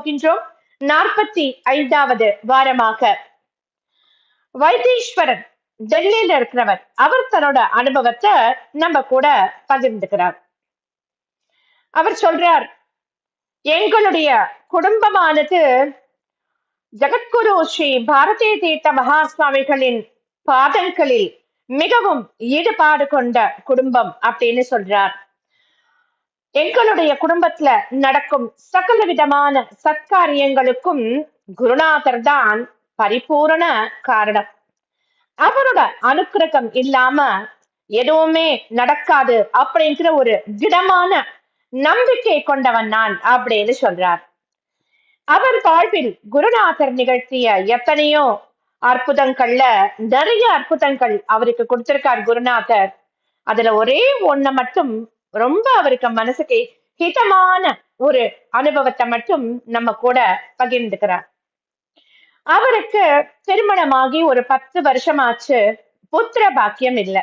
போகின்றோம். 45வது வாரமாக வைத்தீஸ்வரன் டெல்லியில இருக்கிறவர் அவர் தன்னோட அனுபவத்தை நம்ம கூட பகிர்ந்துக்கிறார். அவர் சொல்றார், எங்களுடைய குடும்பமானது ஜகத்குரு ஸ்ரீ பாரதிய தீர்த்த மகா சுவாமிகளின் பாதங்களில் மிகவும் ஈடுபாடு கொண்ட குடும்பம் அப்படின்னு சொல்றார். எங்களுடைய குடும்பத்துல நடக்கும் சகல விதமான சத்காரியங்களுக்கும் குருநாதர் தான் பரிபூரண காரணம். அவரோட அனுக்கிரகம் இல்லாம எதுவுமே நடக்காது அப்படிங்கிற ஒரு திடமான நம்பிக்கை கொண்டவன் நான் அப்படின்னு சொல்றார். அவர் வாழ்வில் குருநாதர் நிகழ்த்திய எத்தனையோ அற்புதங்கள்ல நிறைய அற்புதங்கள் அவருக்கு கொடுத்திருக்கார் குருநாதர். அதுல ஒரே ஒண்ண மட்டும் ரொம்ப அவருக்கு மனசுக்கு ஹிதமான ஒரு அனுபவத்தை மட்டும் நம்ம கூட பகிர்ந்துக்கிறார். அவருக்கு திருமணமாகி ஒரு 10 வருஷமாச்சு, புத்திர பாக்கியம் இல்லை.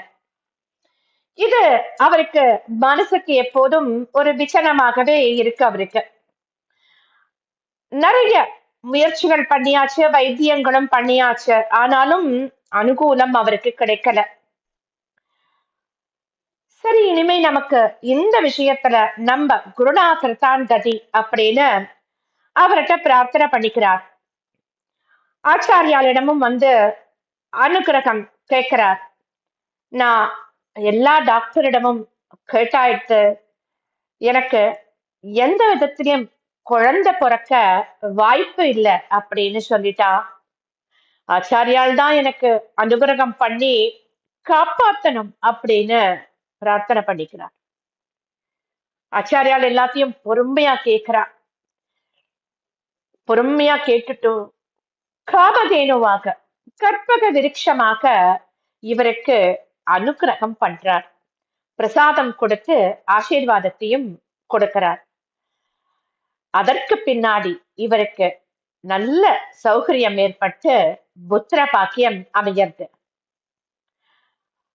இது அவருக்கு மனசுக்கு எப்போதும் ஒரு விசனமாகவே இருக்கு. அவருக்கு நிறைய முயற்சிகள் பண்ணியாச்சு, வைத்தியங்களும் பண்ணியாச்சு, ஆனாலும் அனுகூலம் அவருக்கு கிடைக்கல. சரி, இனிமே நமக்கு இந்த விஷயத்துல நம்ம குருநாதர் தான் கதி அப்படின்னு அவர்கிட்ட பிரார்த்தனை பண்ணிக்கிறார். ஆச்சாரியாலிடமும் வந்து அனுகிரகம் கேட்கிறார். நான் எல்லா டாக்டரிடமும் கேட்டாயிட்டு எனக்கு எந்த விதத்திலையும் குழந்தை பிறக்க வாய்ப்பு இல்லை அப்படின்னு சொல்லிட்டா. ஆச்சாரியால் தான் எனக்கு அனுகிரகம் பண்ணி காப்பாத்தணும் அப்படின்னு பிரார்த்தனை பண்ணிக்கிறார். ஆச்சாரியால் எல்லாத்தையும் பொறுமையா கேட்கிறா. பொறுமையா கேட்டுட்டு காமதேனுவாக கற்பக விருட்சமாக இவருக்கு அனுகிரகம் பண்றார். பிரசாதம் கொடுத்து ஆசீர்வாதத்தையும் கொடுக்கிறார். அதற்கு பின்னாடி இவருக்கு நல்ல சௌகரியம் ஏற்பட்டு புத்திர பாக்கியம் அமைகிறது.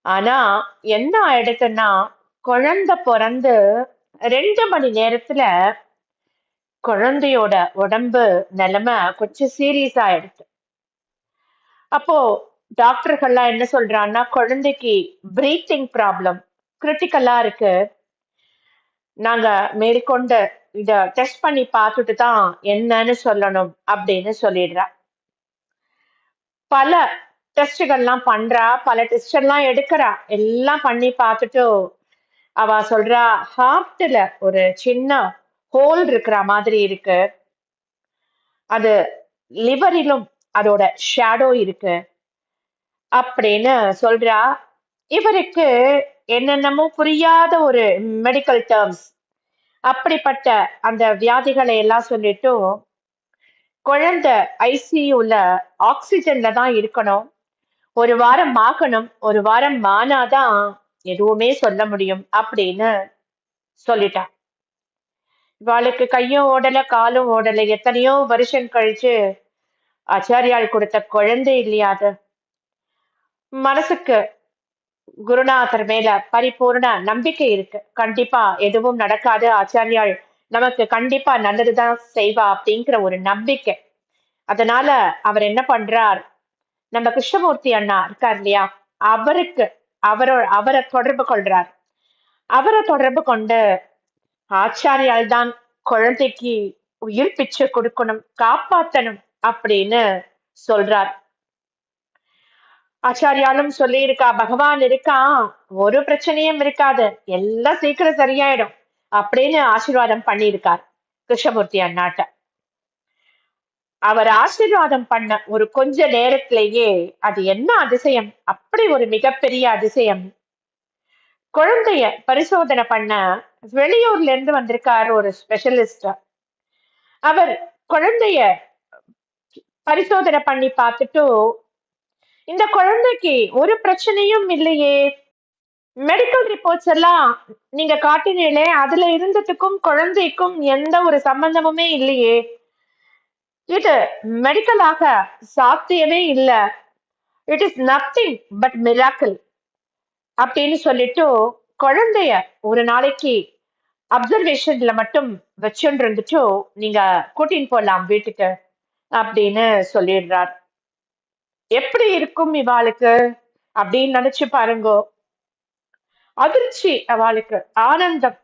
ஆனா என்ன ஆயிடுதுன்னா, குழந்தை பிறந்து 2 மணி நேரத்துல குழந்தையோட உடம்பு நிலைமை கொஞ்சம் சீரியஸ் ஆயிடுச்சு. அப்போ டாக்டர்கள்லாம் என்ன சொல்றாங்கன்னா, குழந்தைக்கு பிரீத்திங் ப்ராப்ளம் கிரிட்டிக்கலா இருக்கு. நாங்க மேற்கொண்டு இத டெஸ்ட் பண்ணி பார்த்துட்டு தான் என்னன்னு சொல்லணும் அப்படின்னு சொல்லிடுறா. பல டெஸ்டுகள்லாம் பண்றா, பல டெஸ்ட் எல்லாம் எடுக்கிறா. எல்லாம் பண்ணி பார்த்துட்டு அவ சொல்றா, ஹார்ட்ல ஒரு சின்ன ஹோல் இருக்கிற மாதிரி இருக்கு. அது லிவரிலும் அதோட ஷேடோ இருக்கு அப்படின்னு சொல்றா. இவருக்கு என்னென்னமோ புரியாத ஒரு மெடிக்கல் டேர்ம்ஸ், அப்படிப்பட்ட அந்த வியாதிகளை எல்லாம் சொல்லிட்டு, குழந்தை ஐசியூல ஆக்சிஜன்ல தான் இருக்கணும், 1 வாரம் ஆகணும், 1 வாரம் ஆனாதான் எதுவுமே சொல்ல முடியும் அப்படின்னு சொல்லிட்டா. இவாளுக்கு கையும் ஓடல, காலும் ஓடல. எத்தனையோ வருஷம் கழிச்சு ஆச்சாரியால் கொடுத்த குழந்தை இல்லையா அது. மனசுக்கு குருநாதர் மேல பரிபூர்ண நம்பிக்கை இருக்கு. கண்டிப்பா எதுவும் நடக்காது, ஆச்சாரியால் நமக்கு கண்டிப்பா நல்லதுதான் செய்வா அப்படிங்கிற ஒரு நம்பிக்கை. அதனால அவர் என்ன பண்றார், நம்ம கிருஷ்ணமூர்த்தி அண்ணா இருக்கார் இல்லையா, அவருக்கு அவரை தொடர்பு கொள்றார். அவரை தொடர்பு கொண்டு ஆச்சாரியால் தான் குழந்தைக்கு உயிர் பிச்சை கொடுக்கணும், காப்பாத்தணும் அப்படின்னு சொல்றார். ஆச்சாரியாலும் சொல்லி இருக்கா, பகவான் இருக்கான், ஒரு பிரச்சனையும் இருக்காது, எல்லாம் சீக்கிரம் சரியாயிடும் அப்படின்னு ஆசீர்வாதம் பண்ணியிருக்கார் கிருஷ்ணமூர்த்தி அண்ணாட்ட. அவர் ஆசீர்வாதம் பண்ண ஒரு கொஞ்ச நேரத்திலேயே அது என்ன அதிசயம், அப்படி ஒரு மிகப்பெரிய அதிசயம். குழந்தைய பரிசோதனை பண்ண வெளியூர்ல இருந்து வந்திருக்காரு ஒரு ஸ்பெஷலிஸ்ட். அவர் குழந்தைய பரிசோதனை பண்ணி பார்த்துட்டு, இந்த குழந்தைக்கு ஒரு பிரச்சனையும் இல்லையே, மெடிக்கல் ரிப்போர்ட்ஸ் எல்லாம் நீங்க காட்டினீங்களே, அதுல இருந்ததுக்கும் குழந்தைக்கும் எந்த ஒரு சம்பந்தமுமே இல்லையே, இது மெடிக்கலாக சாத்தியமே இல்லை, it is nothing but miracle அப்படின்னு சொல்லிட்டு குழந்தைய ஒரு நாளைக்கு அப்சர்வேஷன்ல மட்டும் வச்சுட்டு இருந்துட்டோ நீங்க கூட்டின்னு போலாம் வீட்டுக்கு அப்படின்னு சொல்லிடுறார். எப்படி இருக்கும் இவாளுக்கு அப்படின்னு நினைச்சு பாருங்கோ. அதிர்ச்சி அவளுக்கு, ஆனந்தம்.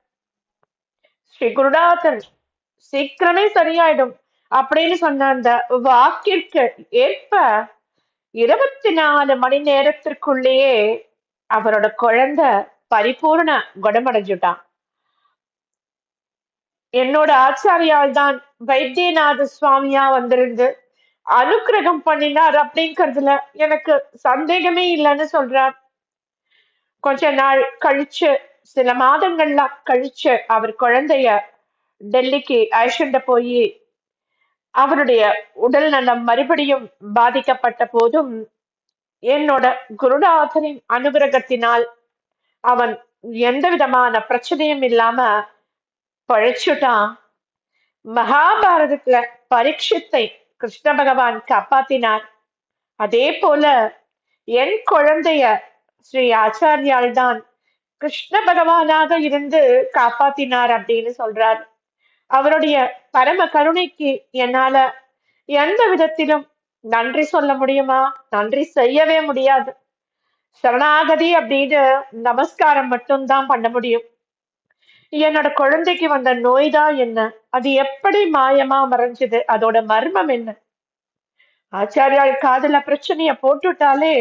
ஸ்ரீ குருநாதன் சீக்கிரமே சரியாயிடும் அப்படின்னு சொன்ன அந்த வாக்கிற்கு ஏற்ப 24 மணி நேரத்திற்குள்ளேயே அவரோட குழந்தை பரிபூர்ண குணமடைஞ்சுட்டான். என்னோட ஆச்சாரியால் தான் வைத்தியநாத சுவாமியா வந்திருந்து அனுக்கிரகம் பண்ணினார் அப்படிங்கறதுல எனக்கு சந்தேகமே இல்லைன்னு சொல்றார். கொஞ்ச நாள் கழிச்சு, சில மாதங்கள்லாம் கழிச்சு அவர் குழந்தைய டெல்லிக்கு அழைச்சிட்டு போய் அவருடைய உடல் நலம் மறுபடியும் பாதிக்கப்பட்ட போதும் என்னோட குருநாதரின் அனுகிரகத்தினால் அவன் எந்த விதமான பிரச்சனையும் இல்லாம பழைச்சுட்டான். மகாபாரதத்துல பரீட்சித்தை கிருஷ்ண பகவான் காப்பாத்தினார். அதே போல என் குழந்தைய ஸ்ரீ ஆச்சாரியால் தான் கிருஷ்ண பகவானாக இருந்து காப்பாத்தினார் அப்படின்னு சொல்றார். அவருடைய பரம கருணைக்கு என்னால எந்த விதத்திலும் நன்றி சொல்ல முடியுமா? நன்றி செய்யவே முடியாது. சரணாகதி அப்படின்னு நமஸ்காரம் மட்டும்தான் பண்ண முடியும். என்னோட குழந்தைக்கு வந்த நோய்தான் என்ன? அது எப்படி மாயமா மறைஞ்சது? அதோட மர்மம் என்ன? ஆச்சாரியால் காதுல பிரச்சனைய போட்டுட்டாலே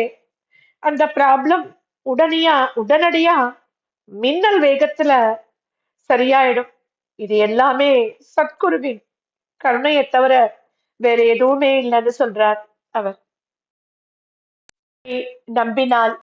அந்த ப்ராப்ளம் உடனடியா மின்னல் வேகத்துல சரியாயிடும். இது எல்லாமே சத்குருவின் கருணையை தவிர வேற எதுவுமே இல்லைன்னு சொல்றார் அவர். நம்பினால்